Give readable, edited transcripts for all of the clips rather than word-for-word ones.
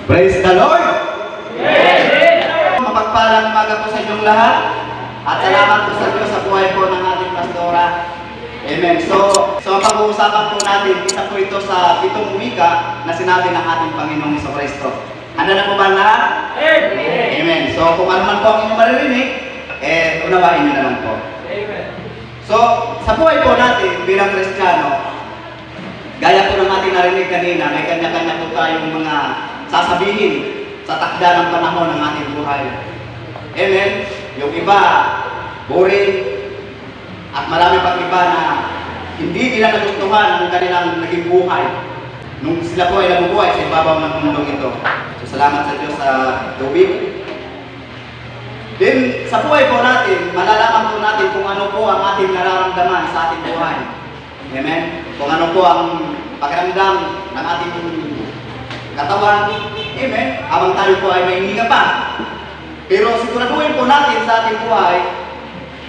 Praise the Lord! Mapagpalang umaga po sa inyong lahat. At salamat po sa Diyos sa buhay po ng ating pastora. Amen. So ang pag-uusapan po natin, isa po ito sa 7 wika na sinabi ng ating Panginoong Jesucristo. Handa na po ba lahat? Amen. So kung ano man po ang inyong maririnig, unawain nyo naman po. Amen. So sa buhay po natin bilang Kristiyano, gaya po ng ating narinig kanina, may kanya-kanya po tayong mga sasabihin sa takda ng panahon ng ating buhay. Amen. Yung iba, boring, at marami pang iba na hindi nila nagustuhan ang kanilang naging buhay nung sila po ay nabubuhay sa ibabaw ng mundong ito. So salamat sa Diyos sa tubig. Then sa buhay po natin, malalaman po natin kung ano po ang ating nararamdaman sa ating buhay. Amen? Kung ano po ang pakiramdam ng ating katawan. Amen? Habang tayo po ay may hininga pa. Pero siguraduhin po natin sa ating buhay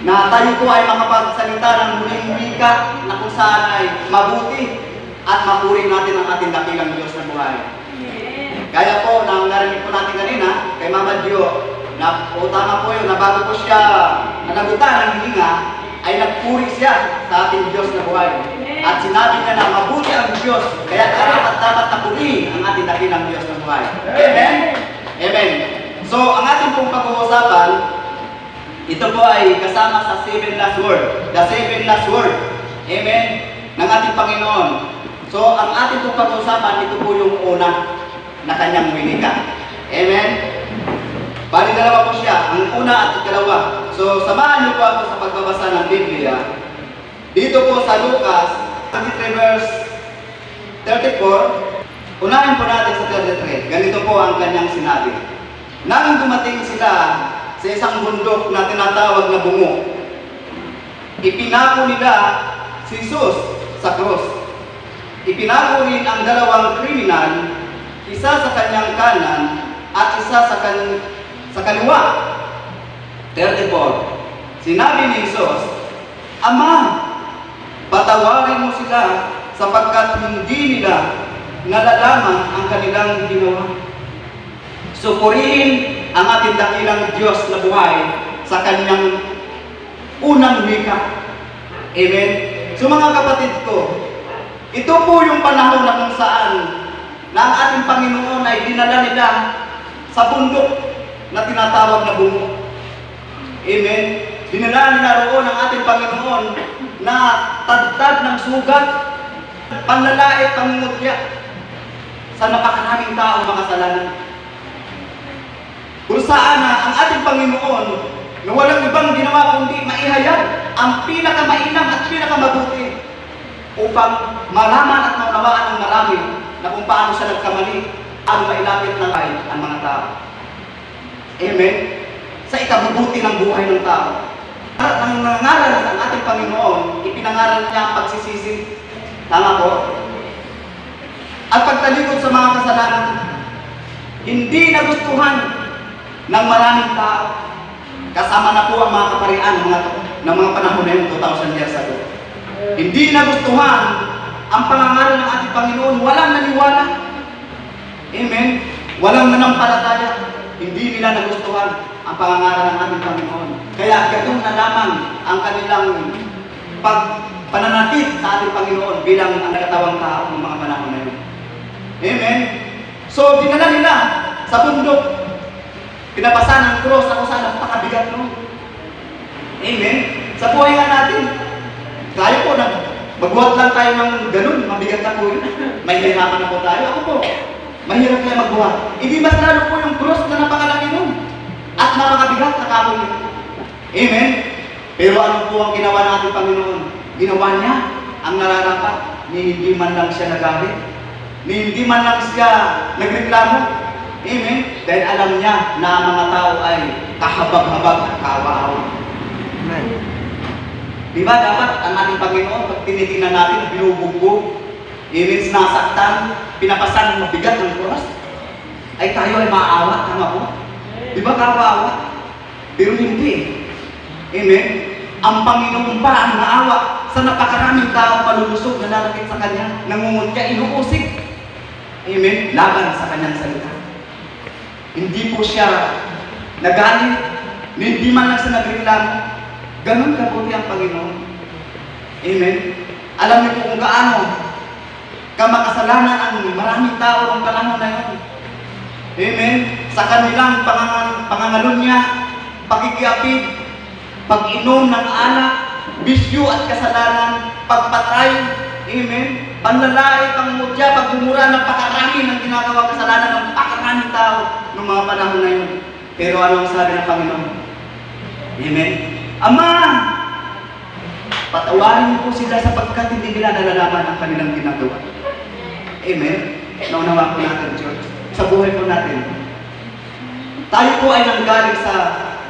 na tayo po ay makapagsalita ng muling wika na kung saan ay mabuti at mapuring natin ang ating dakilang Diyos na buhay. Kaya po, nang narinig po natin kanina kay Mama Dio, na tama po yun, na bago po siya nanagutan ng hininga, ay nagpuri siya sa ating Diyos na buhay. At sinabi niya na mabuti ang Diyos, kaya dapat napurihin ang ating dakilang Diyos na buhay. Amen? Amen. So, ang ating pong pag-uusapan, ito po ay kasama sa 7 last word. The 7 last word. Amen? Ng ating Panginoon. So, ang ating pong pag-uusapan, ito po yung una na kanyang winika. Amen? Bali dalawa po siya, ang una at ikalawa. So, samahan niyo po ako sa pagbabasa ng Biblia. Dito po sa Lucas 23 verse 34, unahin po natin sa 33. Ganito po ang kanyang sinabi. Nang dumating sila sa isang bundok na tinatawag na Bungo, ipinako nila si Jesus sa krus. Ipinako rin ang dalawang kriminal, isa sa kanyang kanan at isa sa kaliwa. 34. Sinabi ni Jesus, Ama, patawarin mo sila sapagkat hindi nila nalalaman ang kanilang ginawa. Supurihin ang ating dakilang Diyos na buhay sa kanyang unang wika. Amen? So mga kapatid ko, ito po yung panahon na kung saan na ang ating Panginoon ay dinala nila sa bundok na tinatawag na Bungo. Amen? Dinala nila roon ang ating Panginoon na tadtad ng sugat, panlalait, pangungutya sa napakaraming taong makasalanan. Kung saan na ang ating Panginoon na walang ibang ginawa kundi maihayag ang pinakamainam at pinakamabuti upang malaman at maunawaan ng marami na kung paano siya nagkamali ang mailapit ng ay ang mga tao. Amen? Sa ikabubuti ng buhay ng tao. At ang nangaral ng ating Panginoon, ipinangaral niya ang pagsisisi. Tama po? At pagtalikod sa mga kasalanan, hindi nagustuhan ng maraming tao. Kasama na po ang mga kaparian ng mga panahon na yun, 2,000 years ago. Hindi nagustuhan ang pangangaral ng ating Panginoon. Walang naniwala. Amen? Walang nanampalataya. Hindi nila nagustuhan ang pangangaral ng ating Panginoon. Kaya ganun na lamang ang kanilang pananatid sa ating Panginoon bilang ang nagatawang tao ng mga panahon na yun. Amen? So, dinala nila sa bundok. Pinapasan ng cross ako saan napakabigat nun. Amen? Sa buhay nga natin, tayo po na magbuhat lang tayo ng ganun, mabigat na po yun. Mahirapan na po tayo. Ako po, mahirap kaya magbuhat. Hindi mas lalo po yung cross na napakalaki nun. At napakabigat na kapon yun. Amen? Pero ano po ang ginawa natin Panginoon? Ginawa niya ang nararapat. Ni hindi man lang siya nagalit. Ni hindi man lang siya nagreklamo. Amen? Dahil alam niya na ang mga tao ay kahabag-habag at kawa-awa. Amen? Diba dapat ang ating Panginoon, pag tinitingnan natin, binubugbog, amen, sinasaktan, pinapasan ng mabigat ng cross, ay tayo ay maawa, tama po? Diba kawa-awa? Pero hindi. Amen? Ang Panginoon pa ang naawa sa napakaraming tao palulusog na lalapit sa Kanya, nangungutya, inuusig. Amen? Laban sa Kanyang salita. Hindi po siya nagalit, hindi man lang siya nagreklamo. Ganun kabuti ang Panginoon. Amen? Alam niyo po kung gaano kamakasalanan ang maraming tao ng panahon na yun. Amen? Sa kanilang pangangalunya, pakikiapid, pag-inom ng alak, bisyo at kasalanan, pagpatay, amen? Panlalait, pangmudya, pagmumura ng pakarami ng ginagawa kasalanan ng pakaraming tao ng mga panahon na yun. Pero ano ang sabi ng Panginoon? Amen? Ama, patawarin niyo po sila sapagkat hindi nila nalalaman ang kanilang ginagawa. Amen? Naunawa po natin, Church. Sa buhay po natin, tayo po ay nanggaling sa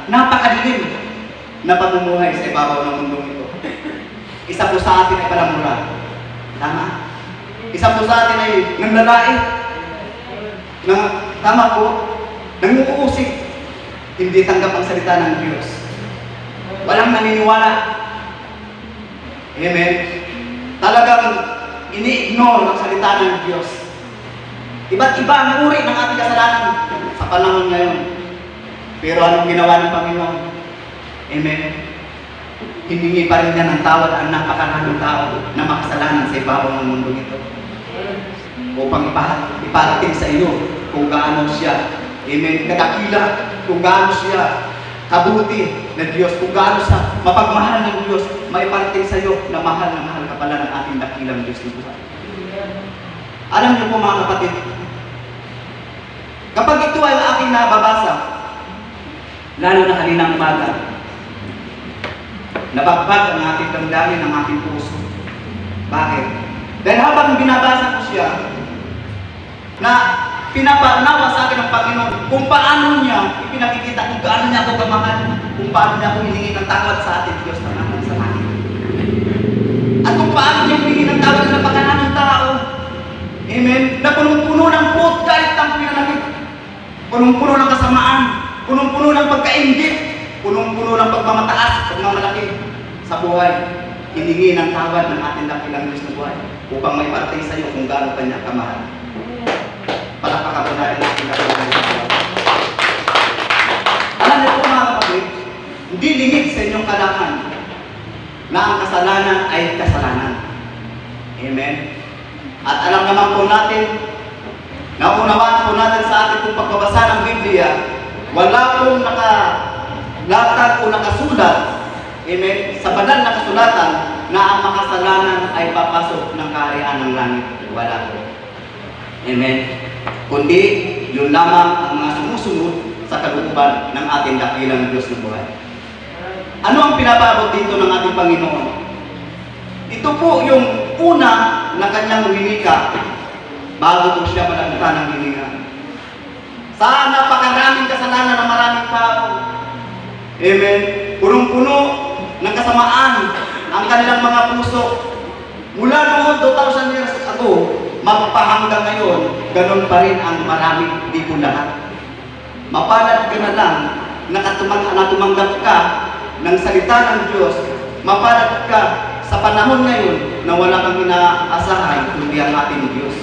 napakadilim na pamumuhay sa ibabaw ng mundong ito. Isa po sa atin ay palamura. Tama? Isa po sa atin ay nanlalait. Tama po? Nanguusik. Hindi tanggap ang salita ng Diyos. Walang naniniwala. Amen? Talagang ini-ignore ang salita ng Diyos. Iba't iba ang uri ng ating kasalanan sa panahon ngayon. Pero anong ginawa ng Panginoon? Amen? Hiningi pa rin niya ng tawad ang napakaraming tao na makasalanan sa ibabaw ng mundo ito. Upang iparating sa iyo kung gaano siya, amen, kadakila, kung gaano siya kabuti na Diyos, kung gaano sa mapagmahal ng Diyos, maiparating sa iyo na mahal ka pala ng ating dakilang Diyos ng buhay. Alam niyo po mga kapatid, kapag ito ay aking nababasa, lalo na kaninang umaga, nabagbag ang ating damdamin, ang ating puso. Bakit? Dahil habang binabasa ko siya, na pinapanawa sa akin ng Panginoon kung paano niya ipinakikita kung gaano niya ako kamahal, kung paano niya ako hiningi ng tawad sa ating Diyos na naman sa langit. At kung paano niya hiningi ng tawad ng napakaraming tao, amen, na punong-puno ng galit ang pinanakit, punong-puno ng kasamaan, punong-puno ng pagkaingit, punong-puno ng pagmamataas, pagmamalaki sa buhay. Hiningi ng tawad ng ating dakilang Diyos na buhay upang may parte sa iyo kung gaano kanya kamahal. Palakpakan po natin ang ating dakilang Diyos na buhay. Alam niyo po mga kapatid, hindi lingid sa inyong kalaman na ang kasalanan ay kasalanan. Amen? At alam naman po natin, naunawaan po natin sa ating pong pagbabasa ng Biblia, wala pong nakalatag o nakasulat, amen, sa banal na kasulatan na ang makasalanan ay papasok ng kaharian ng langit. Wala po. Amen. Kundi, yun lamang ang mga sumusunod sa kalooban ng ating dakilang Diyos ng buhay. Ano ang pinapabot dito ng ating Panginoon? Ito po yung una na kanyang hinika bago po siya malagutan ng hininga. Sa napakaraming kasalanan ng maraming tao, amen, punong-puno ng kasamaan ang kanilang mga puso. Mula noon 2,000 years ago, magpahanggang ngayon, ganun pa rin ang marami, di po lahat. Mapalad ka na lang na tumanggap ka ng salita ng Diyos. Mapalad ka sa panahon ngayon na wala kang inaasahan kundi ang ating Diyos.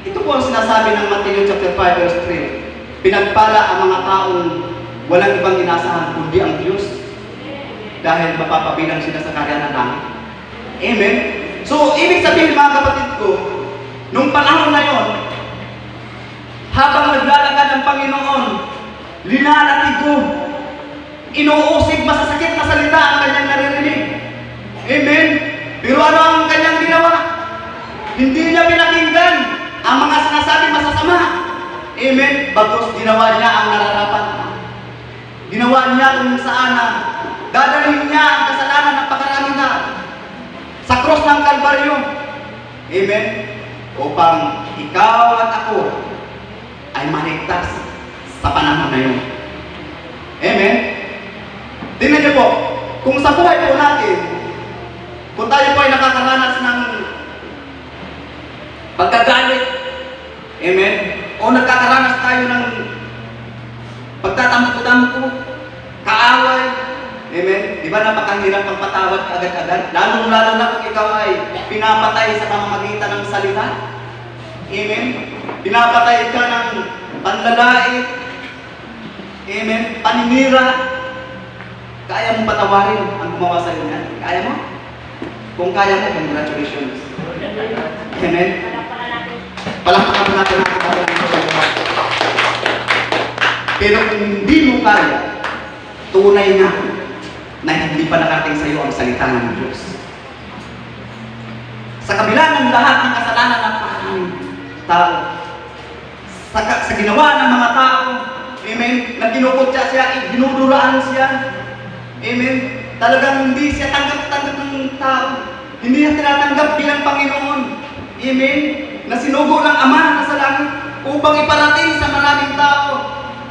Ito po ang sinasabi ng Matthew chapter 5 verse 3. Pinagpala ang mga taong walang ibang inaasahan kundi ang Diyos. Dahil mapapabilang sila sa kaharian ng langit. Amen? So, ibig sabihin mga kapatid ko, nung panahon na yon, habang naglalakad ang Panginoon, linalatigo, inuusig, masasakit na salita ang kanyang naririnig. Amen? Pero ano ang kanyang ginawa? Hindi niya pinakinggan ang mga sinasabi masasama. Amen? Bagos ginawa niya ang nararapat. Ginawa niya kung saan na dadalhin niya ang kasalanan ng pakaraming na sa cross ng Kalbaryo. Amen? Upang ikaw at ako ay maligtas sa panahon na yun. Amen? Tingnan niyo po, kung sa buhay po natin, kung tayo po ay nakakaranas ng pagkagalit, amen? O nagkakaranas tayo ng pagtatampo-tampo, kaaway, amen? Di ba napakahirap pagpatawad agad-agad? Lalo-lalo na kung ikaw ay pinapatay sa pamamagitan ng salita. Amen? Pinapatay ka ng panlalait, Amen? Paninira. Kaya mong patawarin ang gumawa sa iyo niyan? Kaya mo? Kung kaya mo, congratulations. Amen? Palakpakan natin ang katawan ng Diyos. Pero kung hindi mo kaya, tunay nga na hindi pa nakarating sa iyo ang salita ng Diyos. Sa kabila ng lahat ng kasalanan ng maraming tao, sa ginawa ng mga tao, amen, na kinukutya siya, dinuduraan siya, amen, talagang hindi siya tanggap-tanggap ng tao, hindi niya tinatanggap bilang Panginoon, amen, na sinugo ng Ama na sa langit upang iparating sa maraming tao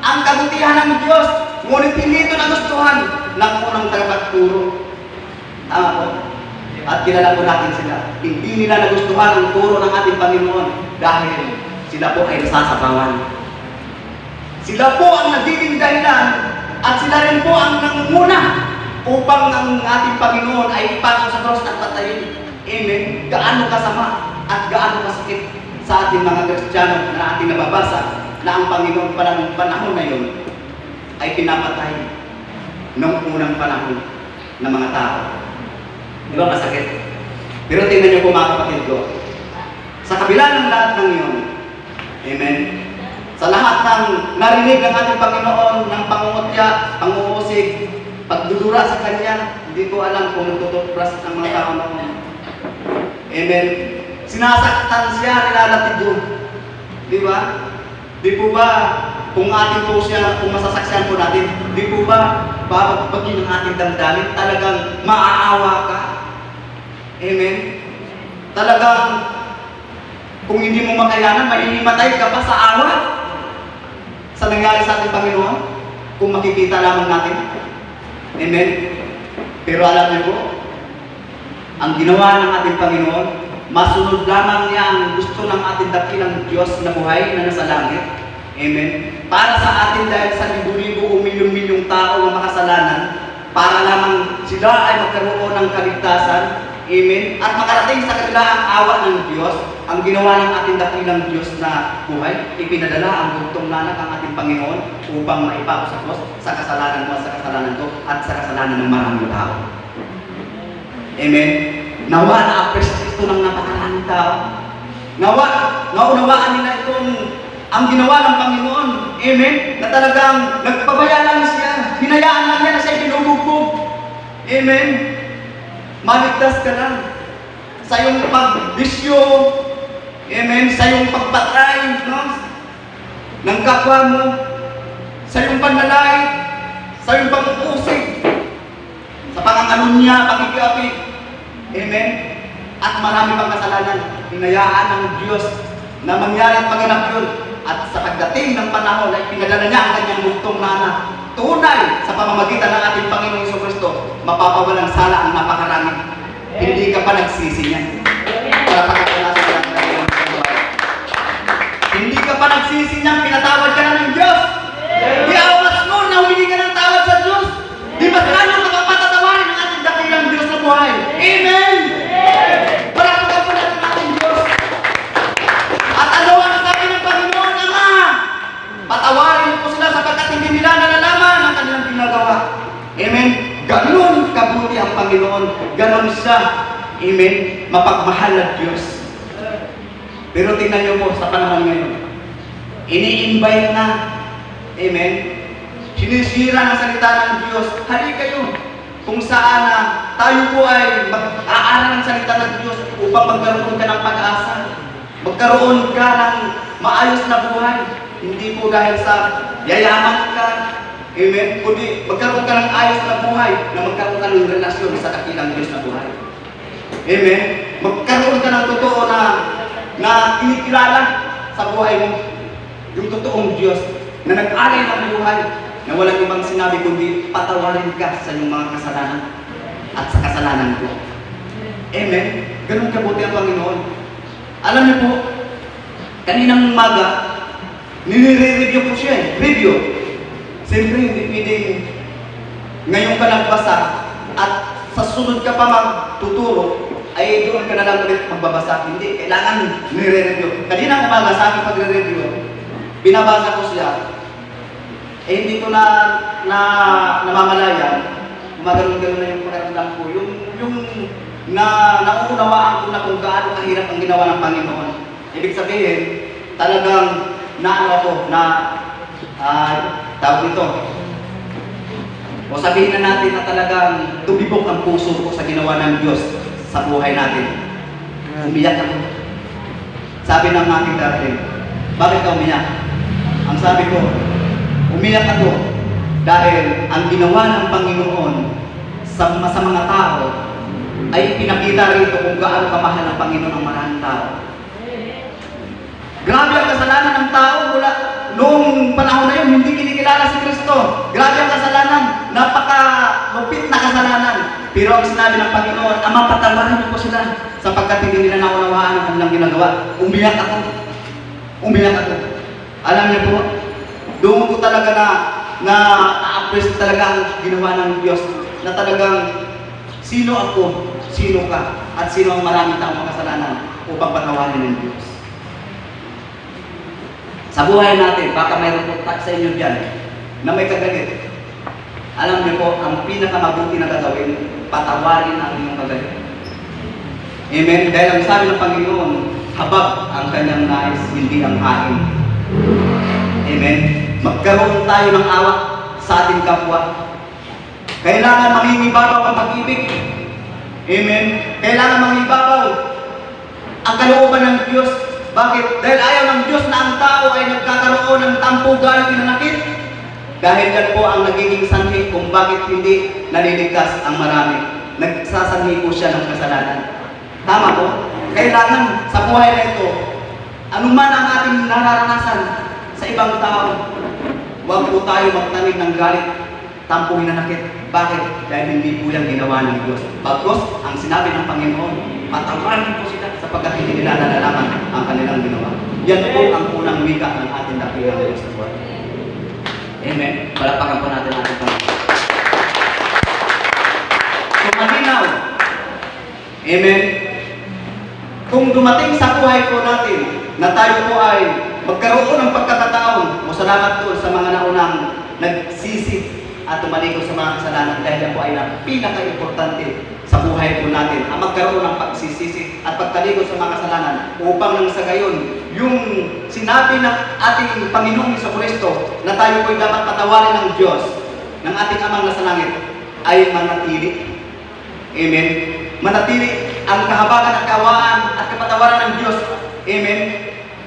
ang kabutihan ng Diyos, ngunit hindi ito nagustuhan ng unang tagapagturo. Tama po? At kilala po natin sila. Hindi nila nagustuhan ang turo ng ating Panginoon dahil sila po ay nasasapawan. Sila po ang nagiging dahilan at sila rin po ang nangunguna upang ang ating Panginoon ay ipatong sa cross at patayin. Amen. Gaano kasama at gaano kasakit sa ating mga Kristiyano na ating nababasa na ang Panginoon palang panahon na yun ay pinapatay ng unang panahon ng mga tao. Di ba masakit? Pero tingnan niyo po mga kapatid ko, sa kabila ng lahat ng yun, amen, sa lahat ng narinig ng ating Panginoon ng pangungutya, panguusig, pagdudura sa Kanya, hindi ko alam kung nagtutupras ng mga tao noon. Amen. Sinasaktan siya, nilalatigo. Di ba? Di po ba, kung ating po siya, kung masasaksihan po natin, di po ba, babagpagin ng ating damdamin, talagang maaawa ka? Amen? Talagang, kung hindi mo makayanan, mahihimatay ka pa sa awa sa nangyari sa ating Panginoon, kung makikita lamang natin. Amen? Pero alam niyo po, ang ginawa ng ating Panginoon, masunod lamang niya ang gusto ng ating dakilang Diyos na buhay na nasa langit. Amen. Para sa atin dahil sa libo-libo o milyong-milyong tao na makasalanan, para lamang sila ay magkaroon ng kaligtasan. Amen. At makarating sa kanila ang awa ng Diyos, ang ginawa ng ating dakilang Diyos na buhay, ipinadala ang bugtong nanak ang ating Panginoon upang maipako sa cross sa kasalanan mo, sa kasalanan ko, at sa kasalanan ng maraming tao. Amen. Nawa na-appreciate ito ng napakaraming tao. Nawa, naunawaan nila itong ang ginawa ng Panginoon. Amen. Na talagang nagpabaya lang siya. Hinayaan lang niya na siya binubugbog. Amen. Maligtas ka lang sa iyong pagbisyo. Amen. Sa iyong pagpatay, no? Ng kapwa mo. Sa iyong panlalait. Sa iyong pangusig. Sa pangangalunya, pakikiapit. Amen. At marami pang kasalanan. Hinayaan ng Diyos na mangyari at maganap yun. At sa pagdating ng panahon ay pinadala niya ang kanyang bugtong na anak. Tunay sa pamamagitan ng ating Panginoong Jesucristo, mapapawalang sala ang napakarami. Hindi ka pa nagsisi niya. Para pagkakalasan ka ng kanyang buhay. Hindi ka pa nagsisi niya, pinatawad ka na ng Diyos. Di awas mo na humingi ka ng tawad sa Diyos. Di ba lalo nakapatatawarin ang ating dakilang Diyos na buhay? Amen! Palakpakan po natin ang ating Diyos. At ano ang sabi ng Panginoon, Ama? Patawarin po sila sapagkat hindi nila nalalaman ang kanilang ginagawa. Amen? Ganon kabuti ang Panginoon. Ganon siya. Amen? Mapagmahal na Diyos. Pero tingnan niyo po sa panahon ngayon. Ini-invite na. Amen? Sinisira ng salita ng Diyos. Hali kayo. Kung saan na tayo po ay mag-aaral ng salita ng Diyos upang magkaroon ka ng pag-asa. Magkaroon ka ng maayos na buhay. Hindi po dahil sa yayaman ka. Amen? Kundi magkaroon ka ng ayos na buhay na magkaroon ka ng relasyon sa dakilang Diyos na buhay. Amen? Magkaroon ka ng totoo na kinikilala sa buhay mo. Yung totoong Diyos na nag-alay ng buhay na walang ibang sinabi kundi patawarin ka sa iyong mga kasalanan at sa kasalanan ko. Amen? Ganun kabuti ang Panginoon. Alam niyo po, kaninang umaga, nire-review po siya eh. Review. Siyempre, hindi pwedeng ngayon ka nagbasa at sa sunod ka pa magtuturo, ay doon ka na lang ulit magbabasa. Hindi, kailangan nire-review. Kaninang umaga sa aking pagre-review, binabasa ko siya. Eh hindi ko na namamalayan, gumagano'n-gano'n na yung pakiramdam ko. Yung nauunawaan ko na kung gaano kahirap ang ginawa ng Panginoon. Ibig sabihin, talagang naano ako na tawag nito. O sabihin na natin na talagang tumibok ang puso ko sa ginawa ng Diyos sa buhay natin. Umiyak ako. Sabi ng aking dating, bakit ka umiyak? Ang sabi ko, umiyak ako dahil ang ginawa ng Panginoon sa mga tao ay pinakita rito kung gaano kamahal ng Panginoon ang maraming tao. Grabe ang kasalanan ng tao mula noong panahon na yun, hindi kinikilala si Kristo. Grabe ang kasalanan, napaka-lupit na kasalanan. Pero ang sinabi ng Panginoon, Ama, patawarin niyo po sila sapagkat hindi nila naunawaan ang kanilang ginagawa. Umiyak ako. Umiyak ako. Alam niyo po, doon ko talaga na na-appreciate talaga ang ginawa ng Diyos na talagang sino ako, sino ka, at sino ang maraming taong makasalanan upang patawarin ng Diyos. Sa buhay natin, baka mayroon po sa inyo dyan na may kagalit. Alam niyo po, ang pinakamabuti na gagawin, patawarin ang inyong kagalit. Amen? Dahil ang sabi ng Panginoon, habag ang kanyang nais, hindi ang hain. Amen? Magkaroon tayo ng awa sa ating kapwa. Kailangan mangingibabaw ang pag-ibig. Amen? Kailangan mangingibabaw ang kalooban ng Diyos. Bakit? Dahil ayaw ng Diyos na ang tao ay nagkakaroon ng tampo, galit, hinanakit. Dahil yan po ang nagiging sanhi kung bakit hindi naliligtas ang marami. Nagsasanhi po siya ng kasalanan. Tama po? Kailangan sa buhay na ito, anuman ang ating nararanasan sa ibang tao, huwag po tayo magtanim ng galit, tampo, hinanakit. Bakit? Dahil hindi po yan ginawa ng Diyos. Bagos, ang sinabi ng Panginoon, patawarin po sila sapagkat hindi nila nalalaman ang kanilang ginawa. Yan po ang unang wika ng ating dakilang Diyos na buhay. Amen. Palapakan po natin ating Panginoon. So, malinaw. Amen. Kung dumating sa buhay po natin na tayo po ay magkaroon ng pagkakataon, o salamat po sa mga naunang nagsisi at tumalikod sa mga kasalanan dahil yan po ay ang pinaka-importante sa buhay po natin, ang magkaroon ng pagsisisi at pagtalikod sa mga kasalanan upang nang sa gayon, yung sinabi ng ating Panginoong Jesucristo na tayo po'y dapat patawarin ng Diyos, ng ating Amang nasa langit, ay manatili. Amen? Manatili ang kahabagan at kawaan at kapatawaran ng Diyos. Amen?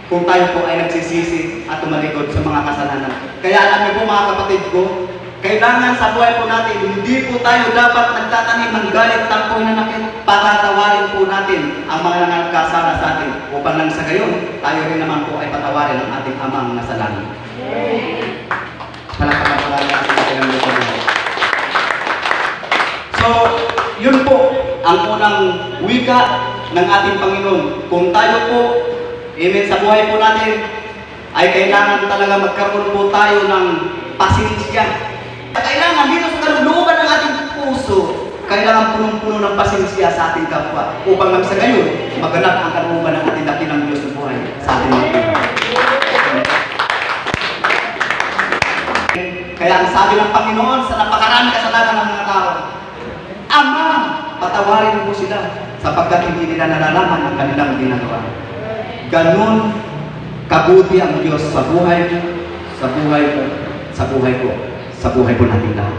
Kung tayo po ay nagsisisi at tumalikod sa mga kasalanan. Kaya alam niyo po mga kapatid ko, kailangan sa buhay po natin, hindi po tayo dapat nagtatanim ng galit, tampo, hinanakit. Patatawarin po natin ang mga nagkasala sa atin upang nang sa gayon, tayo rin naman po ay patawarin ang ating Amang nasa langit. Palakpakan po natin ang ating Panginoon. So, yun po ang unang wika ng ating Panginoon. Kung tayo po, amen, sa buhay po natin, ay kailangan talaga magkaroon po tayo ng pasensya. Kailangan dito sa kalooban ng ating puso, kailangan punong-puno ng pasensya sa ating kapwa upang nang sa gayon, maganap ang kalooban ng ating dakilang Diyos sa buhay sa ating mga. Kaya ang sabi ng Panginoon sa napakaraming kasalanan ng mga tao, Ama, patawarin po sila sapagkat hindi nila nalalaman ang kanilang ginagawa. Ganon kabuti ang Diyos sa buhay mo, sa buhay ko, sa buhay ko, sa buhay po natin lahat.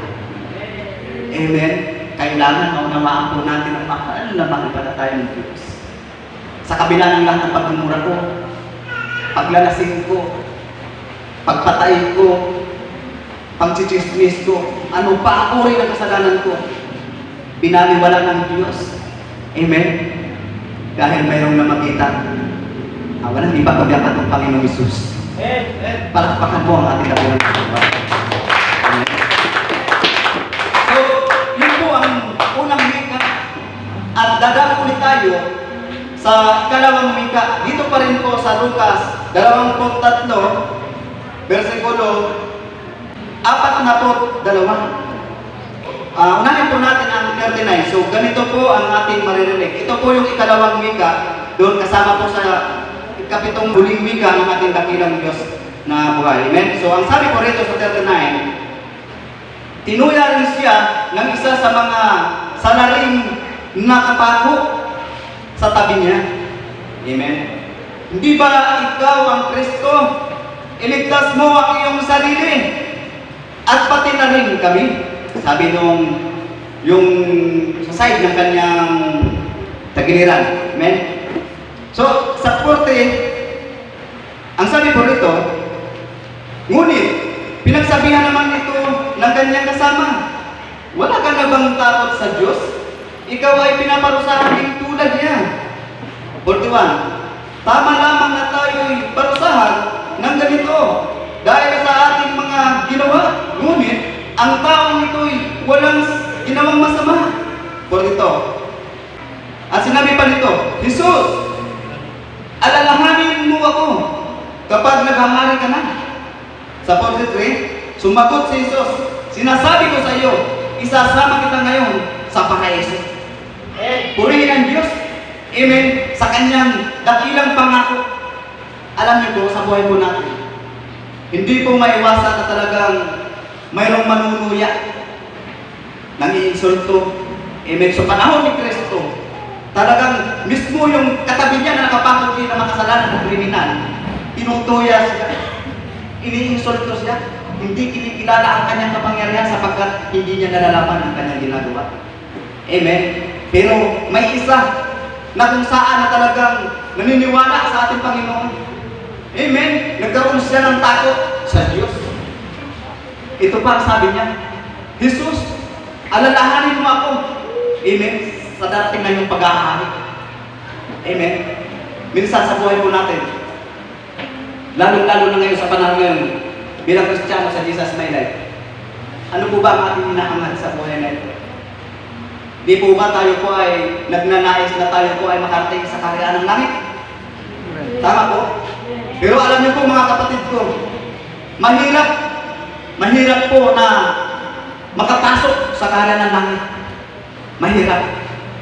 Amen? Kailangan maunawaan po natin ang mahal na makipalataya ng Diyos. Sa kabila ng lahat ng pagmumura ko, paglalasing ko, pagpatay ko, pagchichismis ko, ano pa ako rin ang kasalanan ko, binaliwala ng Diyos. Amen? Dahil mayroong namagitan. Walang iba kundi ang ating Panginoong Isus. Palakpakan mo ang ating dakilang Diyos. So, yun po ang unang wika. At dadaan ulit tayo sa ikalawang wika. Dito pa rin po sa Lucas 23, versikulo 42. Unahin po natin ang 39. So, ganito po ang ating maririnig. Ito po yung ikalawang wika. Doon kasama po sa ikapitong huling wika ng ating dakilang Diyos. na buhay. Amen? So, ang sabi ko rito sa 39, tinuya rin siya ng isa sa mga salaring nakapako sa tabi niya. Amen? Hindi ba ikaw ang Kristo? Iligtas mo ang iyong sarili at pati na rin kami. Sabi nung yung sa side ng kanyang tagiliran. Amen? So, sa 40, ang sabi ko rito, ngunit, pinagsabihan naman ito ng kanyang kasama, wala ka na bang takot sa Diyos? Ikaw ay pinaparusahan din tulad niya. 41, tama lamang na tayo'y parusahan ng ganito dahil sa ating mga ginawa. Ngunit, ang taong ito'y walang ginawang masama. 42, at sinabi pa nito, Jesus, alalahanin mo ako kapag naghahari ka na. Sa 43, sumagot si Jesus, sinasabi ko sa iyo, isasama kita ngayon sa paraiso. Purihin ang Diyos. Amen. Sa kanyang dakilang pangako. Alam niyo po, sa buhay po natin, hindi po maiwasan na talagang mayroong manunuya, nangiinsulto. Amen. So panahon ni Kristo, talagang mismo yung katabi niya na nakapakot din na makasalanan ng kriminal, tinutuya siya, iniinsulto siya, hindi kinikilala ang kanyang kapangyarihan sapagkat hindi niya nalalaman ang kanyang ginagawa. Amen? Pero may isa na kung saan na talagang naniniwala sa ating Panginoon. Amen? Nagkaroon siya ng takot sa Diyos. Ito pa ang sabi niya, Jesus, alalahanin mo ako. Amen? Sa darating na yung paghahari. Amen? Minsan sa buhay po natin, lalo-lalo na ngayon sa panahon ngayon, bilang Kristiyano sa Jesus My Life, ano po ba ang ating hinahangad sa buhay na ito? Di po ba tayo po ay nagnanais na tayo po ay makarating sa kaharian ng langit? Tama po? Pero alam niyo po mga kapatid ko, mahirap po na makapasok sa kaharian ng langit. Mahirap.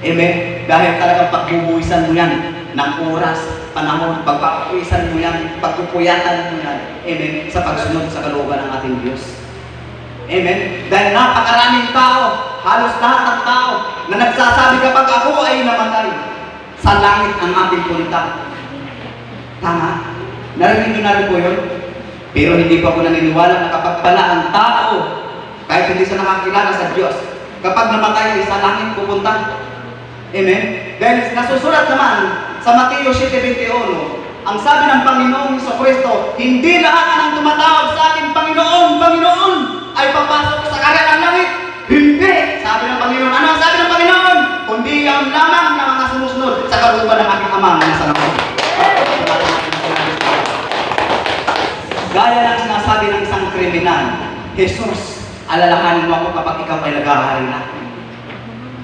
Amen? Dahil talagang pagbubuwisan mo yan ng oras, panahon, pagpapawisan mo yan, pagpupuyatan mo yan. Amen? Sa pagsunod sa kalooban ng ating Diyos. Amen? Dahil napakaraming tao, halos lahat ng tao, na nagsasabi kapag ako ay namatay, sa langit ang ating punta. Tama? Narinig nyo na rin po yun? Pero hindi pa ako naniniwala na kapag pala ang tao, kahit hindi siya nakakilala sa Diyos, kapag namatay ay sa langit pupunta. Amen? Dahil nasusulat naman sa Mateo 7:21, ang sabi ng Panginoong Jesucristo, hindi lahat ng tumatawag sa akin, Panginoon, Panginoon, ay papasok sa kaharian ng langit. Hindi! Sabi ng Panginoon. Ano ang sabi ng Panginoon? Kundi ang lamang na mga sumusunod sa kalooban ng aking Ama na nasa langit. Gaya ng sinasabi ng isang kriminal, Jesus, alalahanin mo ako kapag ikaw ay naghahari na.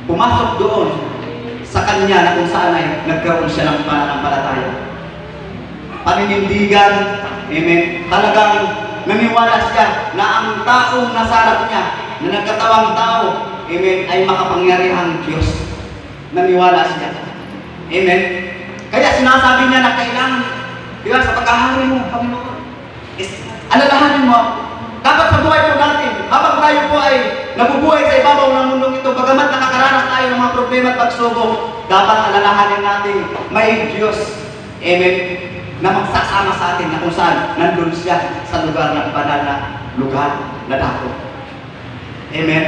Pumasok doon sa kanya na kung saan ay nagkaroon siya ng pananampalataya. Paninindigan, amen, talagang naniwala siya na ang taong nasa harap niya, na nagkatawang tao, amen, ay makapangyarihang Diyos. Naniwala siya. Amen. Kaya sinasabi niya na kailangan, di ba, sa pagkahari mo, Panginoon, alalahanin mo, dapat sa buhay po natin, habang tayo po ay nabubuhay sa ibabaw ng mundong ito, bagamat nakakaranas tayo ng mga problema at pagsubok, dapat alalahanin natin, may Diyos, amen, na magsasama sa atin na kung saan nandun siya sa lugar ng banal na lugar na dako. Amen.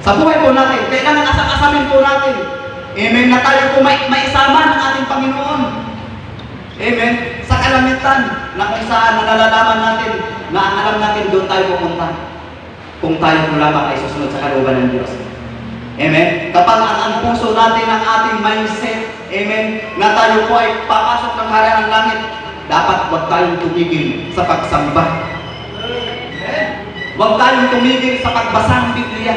Sa buhay po natin, kailangan asang-asamin po natin, amen, na tayo po maisama ng ating Panginoon. Amen. Sa kalamitan na kung saan nalalaman natin na ang alam natin doon tayo pupunta. Kung tayo po lamang ay susunod sa kalooban ng Diyos. Amen. Kapag ang puso natin, ang ating mindset, amen, na tayo po ay papasok ng kaharian ng langit, dapat huwag tayong tumigil sa pagsamba. Huwag tayong tumigil sa pagbasa ng Biblia,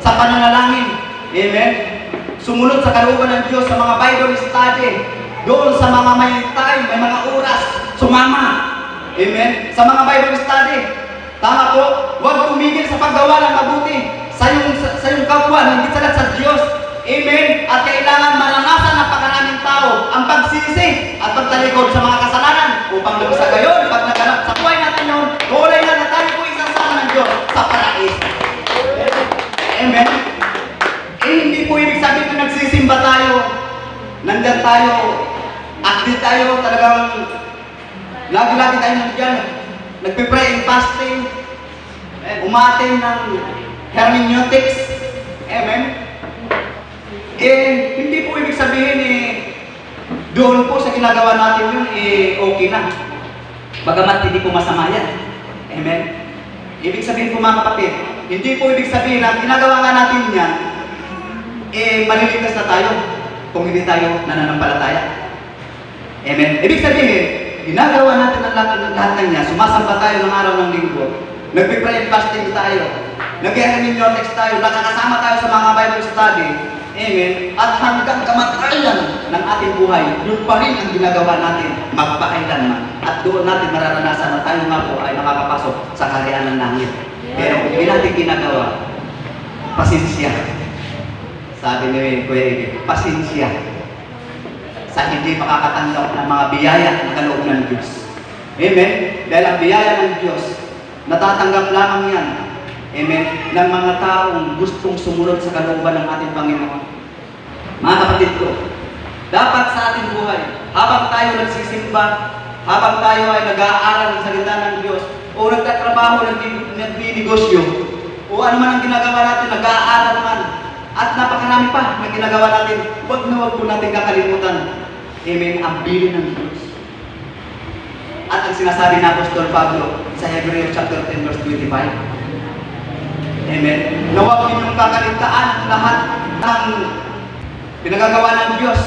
sa pananalangin. Amen. Sumunod sa kalooban ng Diyos sa mga Bible study, doon sa mga may time, may mga oras, sumama. Amen. Sa mga Bible study. Tama po, huwag tumigil sa paggawa ng mabuti sa iyong kapwa, hindi salat sa Diyos. Amen. At kailangan maranasan ng pagkaraming tao ang pagsisi at pagtalikod sa mga kasalanan upang sa gayon, pag naganap sa buhay nandiyan tayo, active tayo, talagang lagi-lagi tayo nandiyan. Nagpipray and fasting, umatin ng hermeneutics. Amen? Hindi po ibig sabihin doon po sa ginagawa natin yun, okay na. Bagamat hindi po masama yan. Amen? Ibig sabihin po mga kapatid, hindi po ibig sabihin na ginagawa nga natin yan, maliligtas na tayo kung hindi tayo nananampalataya. Amen? Ibig sabihin, ginagawa natin ang lahat ng yan, sumasamba tayo ng araw ng linggo, nagpipray and fasting tayo, nag-hermeneutics tayo, nakakasama tayo sa mga Bible study, amen, at hanggang kamatayan ng ating buhay, yun pa rin ang ginagawa natin, magpakailanman. At doon natin mararanasan na tayo nga po ay makakapasok sa kaharian ng langit. Pero kung hindi natin ginagawa, pasensya. Sabi ni Kuya Ige, pasensya sa hindi makakatanggap ng mga biyaya na kaloob ng Diyos. Amen? Dahil ang biyaya ng Diyos, natatanggap lamang yan, amen, ng mga taong gustong sumunod sa kalooban ng ating Panginoon. Mga kapatid ko, dapat sa ating buhay, habang tayo nagsisimba, habang tayo ay nag-aaral ng salita ng Diyos, o nagtatrabaho, nagninegosyo, o ano man ang ginagawa natin, nag-aaral man, at napakarami pa na ginagawa natin, huwag po natin kakalimutan, amen, ang bilin ng Diyos. At ang sinasabi na Apostol Pablo sa Hebrews chapter 10 verse 25, amen, na huwag ninyong kakaligtaan ang lahat ng pinagagawa ng Diyos.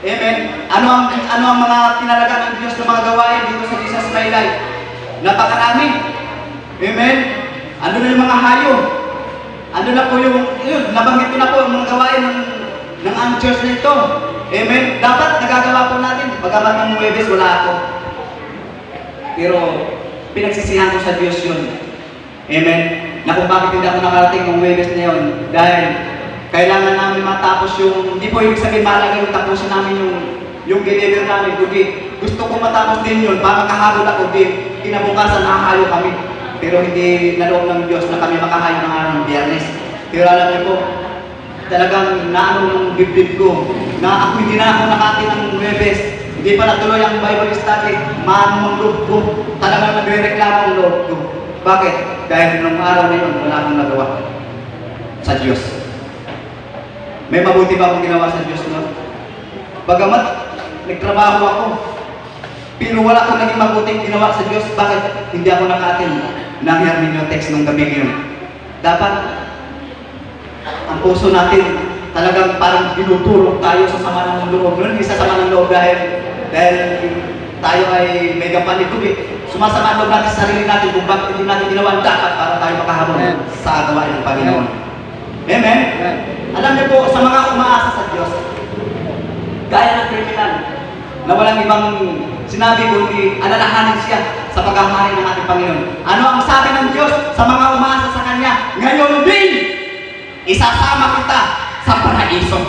Amen. Ano ang mga tinalaga ng Diyos na mga gawain dito sa Jesus My Life? Napakarami. Amen. Ano na yung mga hayo? Ano na po yung, nabanggit ko na po ang mga gawain ng angels na ito. Amen. Dapat nagagawa po natin. Pagkamat ng Huwebes, wala ako. Pero pinagsisihan ko sa Diyos yun. Amen. Na kung bakit hindi ako nakarating ng Huwebes na yun. Dahil kailangan namin matapos yung, hindi po ibig sabihin malaga yung tapusin namin yung deliver namin. Kundi gusto ko matapos din yun. Para makahabol ako din. Kinabukasan nakahayo kami. Pero hindi naloob ng Diyos na kami makahayo ng araw ng Biyernes. Pero alam niyo po, talagang naano ng dibdib ko na ako hindi na ako nakati ng Huwebes. Hindi pa natuloy ang Bible study. Maano ang loob ko. Talagang nagre-reklamo ang loob ko. Bakit? Dahil nung araw na yun, wala akong nagawa sa Diyos. May mabuti ba akong ginawa sa Diyos noon? Bagamat nagtrabaho ako, pero wala akong naging mabuting ginawa sa Diyos. Bakit? Hindi ako naka-attend ng hermeneutics nung gabi yun. Dapat ang puso natin talagang parang binutulog tayo sa sama ng loob. Hindi sa sama ng loob dahil tayo ay may gapanit tubig. Sumasama ang loob natin sa sarili natin kung bakit hindi natin ginawa dapat para tayo makahabol sa gawain ng Panginoon. Amen? Alam niyo po, sa mga umaasa sa Diyos, gaya ng kriminal, na walang ibang sinabi kundi alalahanin siya sa paghahari ng ating Panginoon. Ano ang sabi ng Diyos sa mga umaasa sa Kanya? Ngayon din, isasama kita sa paraiso.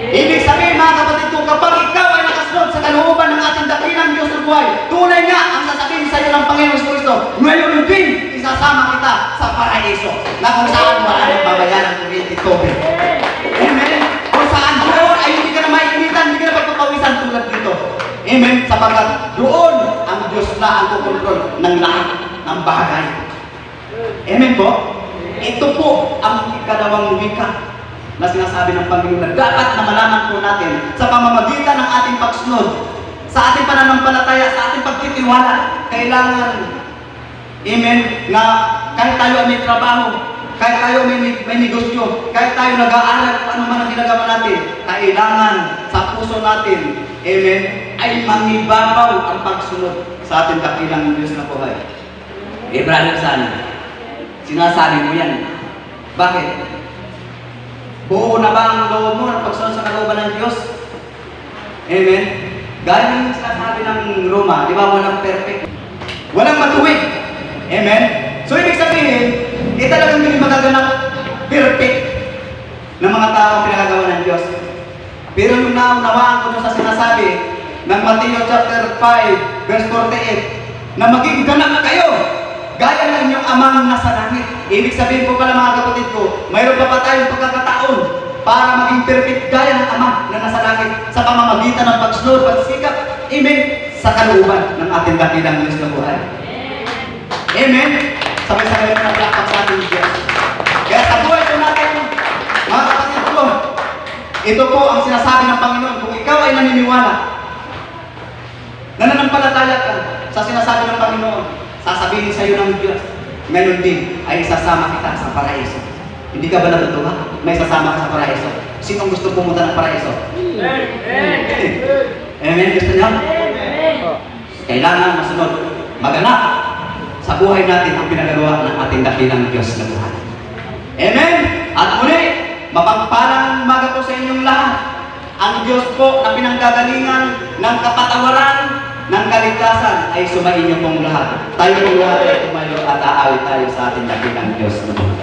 Ibig sabihin mga kapatid ko, kapag ikaw ay nakasunod sa kalooban ng ating dakilang Diyos ng buhay, tunay nga ang sasabihin sa iyo ng Panginoon Kristo, ngayon din, isasama kita sa paraiso, na kung saan wala nang babayaran ng kuryente tubig. Amen? Kung saan doon ay hindi ka na maiinitan, hindi ka na pagpapawisan tulad dito. Amen? Sapagkat doon ang Diyos na ang kukontrol ng lahat ng bagay. Amen po? Ito po ang ikalawang wika na sinasabi ng Panginoon na dapat na malaman po natin sa pamamagitan ng ating pagsunod, sa ating pananampalataya, sa ating pagtitiwala. Kailangan, amen, na kahit tayo ay may trabaho, kahit tayo may negosyo, kahit tayo nag-aaral kung ano man ang ginagawa natin, kailangan sa puso natin, amen, ay mangibabaw ang pagsunod sa ating dakilang Diyos na buhay. Brother Sana, sinasabi mo yan. Bakit? Buo na ba ang loob mo ng pagsunod sa kalooban ng Diyos? Amen? Gaya ng sinasabi ng Roma, di ba walang perfect? Walang matuwid. Amen? So ibig sabihin, talagang hindi magaganap perfect ng mga tao pinagagawa ng Diyos. Pero yung naunawaan ko dun sa sinasabi ng Matthew chapter 5, verse 48, na maging ganap na kayo gaya ng inyong amang nasa langit. Ibig sabihin po pala mga kapatid ko, mayroon pa tayong pagkakataon para maging perfect gaya ng Ama na nasa langit sa pamamagitan ng pagsunod, pagsikap, amen, sa kalooban ng ating dakilang Diyos na buhay. Amen. Sabay-sabay na naglakad sa ating Diyos. Kaya sa buhay po natin, mga kapatid ko, ito po ang sinasabi ng Panginoon. Kung ikaw ay naniniwala, nananampalataya ka sa sinasabi ng Panginoon, sasabihin sa iyo ng Diyos, ngayon din ay isasama kita sa paraiso. Hindi ka ba natutuwa? May sasama ka sa paraiso. Sinong gusto pumunta ng paraiso? Amen. Gusto niyo? Kailangan masunod, maganap sa buhay natin ang pinagagawa ng ating dakilang Diyos na buhay. Amen. At muli, mapagpalang umaga po sa inyong lahat. Ang Diyos po na pinanggagalingan ng kapatawaran, ng kaligtasan ay sumayin niyo pong lahat. Tayo pong lahat ay tumayo at aawit tayo sa ating dakilang Diyos na buhay.